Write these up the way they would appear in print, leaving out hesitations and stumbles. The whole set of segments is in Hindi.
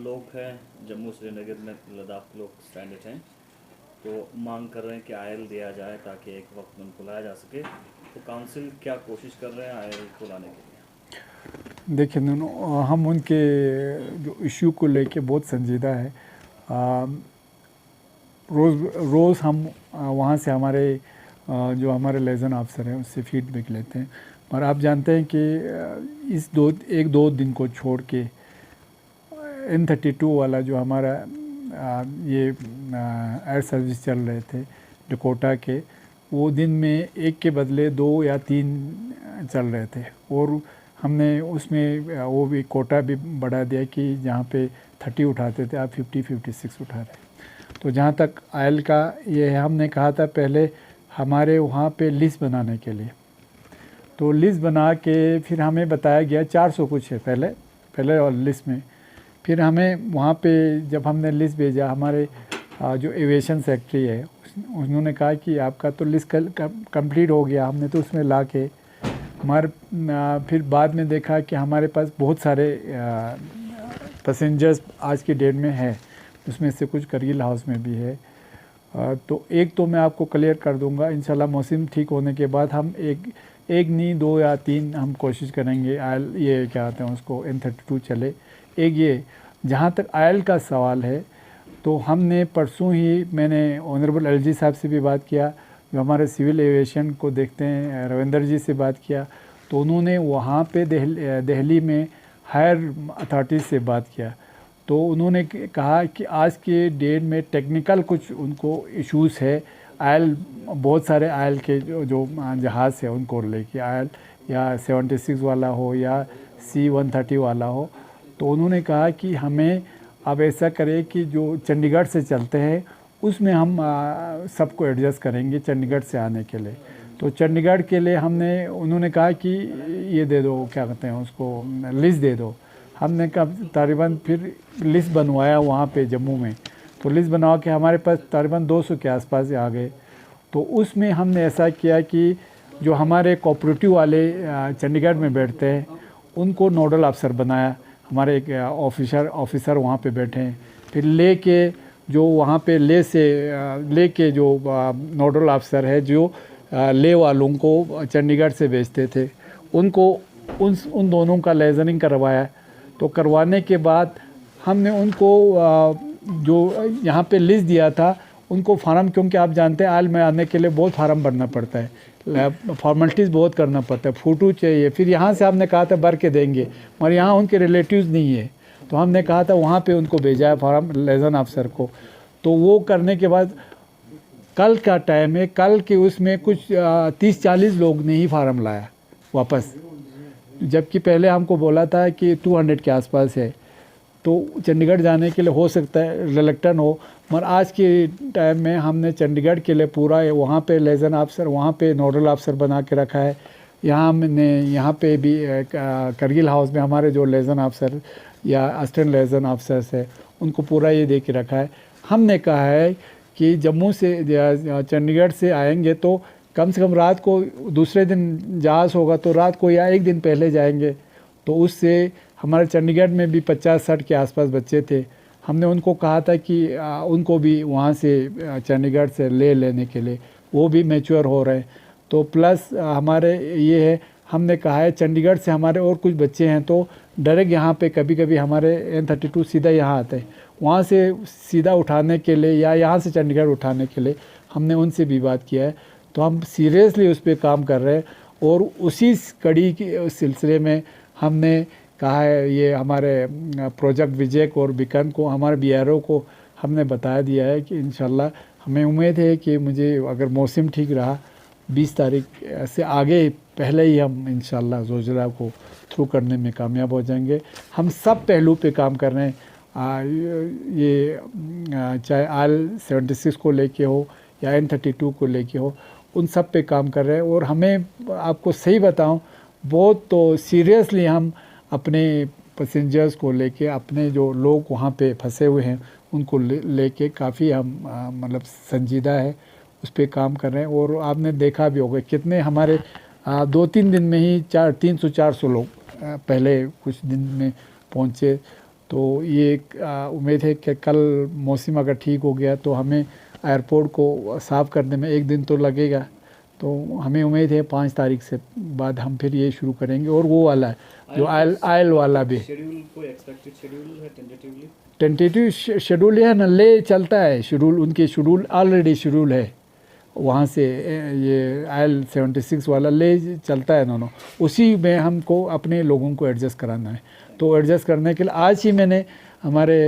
लोग हैं जम्मू श्रीनगर में, लद्दाख लोग स्ट्रैंडेड हैं, तो मांग कर रहे हैं कि आयल दिया जाए ताकि एक वक्त में उनको लाया जा सके। तो काउंसिल क्या कोशिश कर रहे हैं आयल को लाने के लिए? देखिए हम उनके जो इश्यू को लेके बहुत संजीदा है। रोज़ हम वहाँ से हमारे जो हमारे लेज़न अफसर हैं उससे फीडबैक लेते हैं। और आप जानते हैं कि इस एक दो दिन को छोड़ के N32 वाला जो हमारा ये एयर सर्विस चल रहे थे डकोटा के, वो दिन में एक के बदले 2 या 3 चल रहे थे। और हमने उसमें वो भी कोटा भी बढ़ा दिया कि जहाँ पे 30 उठाते थे आप 50-56 उठा रहे। तो जहाँ तक आयल का ये है, हमने कहा था पहले हमारे वहाँ पे लिस्ट बनाने के लिए, तो लिस्ट बना के फिर हमें बताया गया 400 कुछ है पहले और लिस्ट में। फिर हमें वहाँ पे जब हमने लिस्ट भेजा, हमारे जो एविएशन सेक्रेटरी है उन्होंने कहा कि आपका तो लिस्ट कंप्लीट हो गया। हमने तो उसमें ला के फिर बाद में देखा कि हमारे पास बहुत सारे पैसेंजर्स आज की डेट में है, उसमें से कुछ करगिल हाउस में भी है। तो एक तो मैं आपको क्लियर कर दूंगा, इंशाल्लाह मौसम ठीक होने के बाद हम एक नहीं 2 या 3 हम कोशिश करेंगे आयल, ये क्या कहते हैं उसको, N32 चले। एक ये जहाँ तक आयल का सवाल है, तो हमने परसों ही मैंने ऑनरेबल LG साहब से भी बात किया, जो हमारे सिविल एविएशन को देखते हैं, रविंदर जी से बात किया। तो उन्होंने वहाँ पे दिल्ली में हायर अथॉरिटीज़ से बात किया। तो उन्होंने कहा कि आज के डेट में टेक्निकल कुछ उनको इश्यूज़ है, आयल बहुत सारे आयल के जो जहाज़ है उनको लेके, आयल या 76 वाला हो या C-130 वाला हो। तो उन्होंने कहा कि हमें अब ऐसा करें कि जो चंडीगढ़ से चलते हैं उसमें हम सबको एडजस्ट करेंगे चंडीगढ़ से आने के लिए। तो चंडीगढ़ के लिए उन्होंने कहा कि ये दे दो, क्या कहते हैं उसको, लिस्ट दे दो। हमने कहा तकरीबन फिर लिस्ट बनवाया वहाँ पे जम्मू में, तो लिस्ट बनवा के हमारे पास तकरीबन 200 के आसपास आ गए। तो उसमें हमने ऐसा किया कि जो हमारे कोऑपरेटिव वाले चंडीगढ़ में बैठते हैं उनको नोडल अफसर बनाया, हमारे एक ऑफिसर वहाँ पे बैठे हैं। फिर ले के जो वहाँ पे ले के जो नोडल अफसर है जो ले वालों को चंडीगढ़ से भेजते थे, उनको उन दोनों का लेजनिंग करवाया। तो करवाने के बाद हमने उनको जो यहाँ पे लिस्ट दिया था उनको फार्म, क्योंकि आप जानते हैं आयल में आने के लिए बहुत फार्म भरना पड़ता है, फॉर्मेलिटीज़ बहुत करना पड़ता है, फ़ोटो चाहिए। फिर यहाँ से हमने कहा था भर के देंगे, मगर यहाँ उनके रिलेटिव्स नहीं है, तो हमने कहा था वहाँ पे उनको भेजा है फार्म लेज़न अफसर को। तो वो करने के बाद कल का टाइम है, कल के उसमें कुछ 30-40 लोग ने ही फार्म लाया वापस, जबकि पहले हमको बोला था कि 200 के आसपास है। तो चंडीगढ़ जाने के लिए हो सकता है रिलेक्टेंट हो, मगर आज के टाइम में हमने चंडीगढ़ के लिए पूरा वहाँ पे लेज़न अफसर, वहाँ पे नोडल अफसर बना के रखा है। यहाँ पे भी करगिल हाउस में हमारे जो लेज़न अफसर या असिस्टेंट लेज़न अफसर्स है उनको पूरा ये दे के रखा है। हमने कहा है कि जम्मू से चंडीगढ़ से आएंगे तो कम से कम रात को, दूसरे दिन जहाज़ होगा तो रात को या एक दिन पहले जाएंगे। तो उससे हमारे चंडीगढ़ में भी 50-60 के आसपास बच्चे थे, हमने उनको कहा था कि उनको भी वहाँ से चंडीगढ़ से लेने के लिए, वो भी मैच्योर हो रहे हैं। तो प्लस हमारे ये है, हमने कहा है चंडीगढ़ से हमारे और कुछ बच्चे हैं तो डायरेक्ट यहाँ पे कभी कभी हमारे N32 सीधा यहाँ आते हैं, वहाँ से सीधा उठाने के लिए या यहाँ से चंडीगढ़ उठाने के लिए हमने उनसे भी बात किया है। तो हम सीरियसली उस पर काम कर रहे हैं और उसी कड़ी के सिलसिले में हमने कहा है, ये हमारे प्रोजेक्ट विजय को और बिकन को, हमारे BRO को हमने बता दिया है कि इंशाल्लाह हमें उम्मीद है कि मुझे अगर मौसम ठीक रहा 20 तारीख से आगे पहले ही हम इंशाल्लाह ज़ोजिला को थ्रू करने में कामयाब हो जाएंगे। हम सब पहलू पे काम कर रहे हैं, ये चाहे IL-76 को लेके हो या N32 को लेके हो, उन सब पे काम कर रहे हैं। और हमें आपको सही बताऊं, बहुत तो सीरियसली हम अपने पैसेंजर्स को लेके, अपने जो लोग वहाँ पे फंसे हुए हैं उनको लेके काफ़ी हम मतलब संजीदा है, उस पर काम कर रहे हैं। और आपने देखा भी होगा कितने हमारे 2-3 दिन में ही 300-400 लोग पहले कुछ दिन में पहुँचे। तो ये उम्मीद है कि कल मौसम अगर ठीक हो गया तो हमें एयरपोर्ट को साफ़ करने में 1 दिन तो लगेगा। तो हमें उम्मीद है 5 तारीख से बाद हम फिर ये शुरू करेंगे। और वो वाला है जो आयल वाला भी शेड्यूल कोई एक्सपेक्टेड शेड्यूल है टेंटेटिवली? टेंटेटिव शेड्यूल है ना, ले चलता है शेड्यूल, उनके शेड्यूल ऑलरेडी शेड्यूल है वहाँ से। ये आयल 76 वाला ले चलता है दोनों, उसी में हमको अपने लोगों को एडजस्ट कराना है। तो एडजस्ट करने के लिए आज ही मैंने हमारे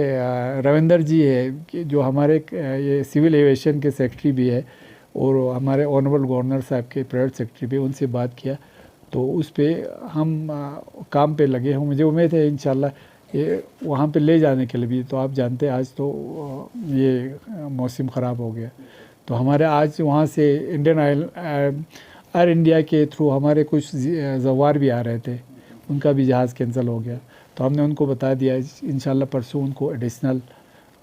रविंदर जी है कि जो हमारे ये सिविल एविएशन के सेक्रेटरी भी है और हमारे ऑनरेबल गवर्नर साहब के प्राइवेट सेक्रेटरी भी, उनसे बात किया। तो उस पर हम काम पे लगे हों। मुझे उम्मीद है इंशाल्लाह ये वहाँ पे ले जाने के लिए भी। तो आप जानते हैं आज तो ये मौसम ख़राब हो गया, तो हमारे आज वहाँ से इंडियन एयर इंडिया के थ्रू हमारे कुछ ज़वार भी आ रहे थे, उनका भी जहाज़ कैंसिल हो गया। तो हमने उनको बता दिया इंशाल्लाह परसों उनको एडिशनल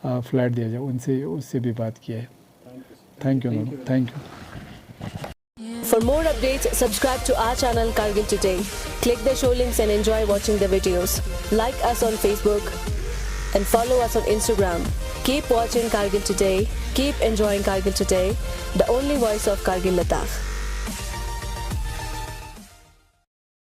फ़्लाइट दिया जाए, उनसे उससे भी बात किया है। Thank you, thank you. For more updates, subscribe to our channel Kargil Today. Click the show links and enjoy watching the videos. Like us on Facebook and follow us on Instagram. Keep watching Kargil Today. Keep enjoying Kargil Today, the only voice of Kargil Ladakh.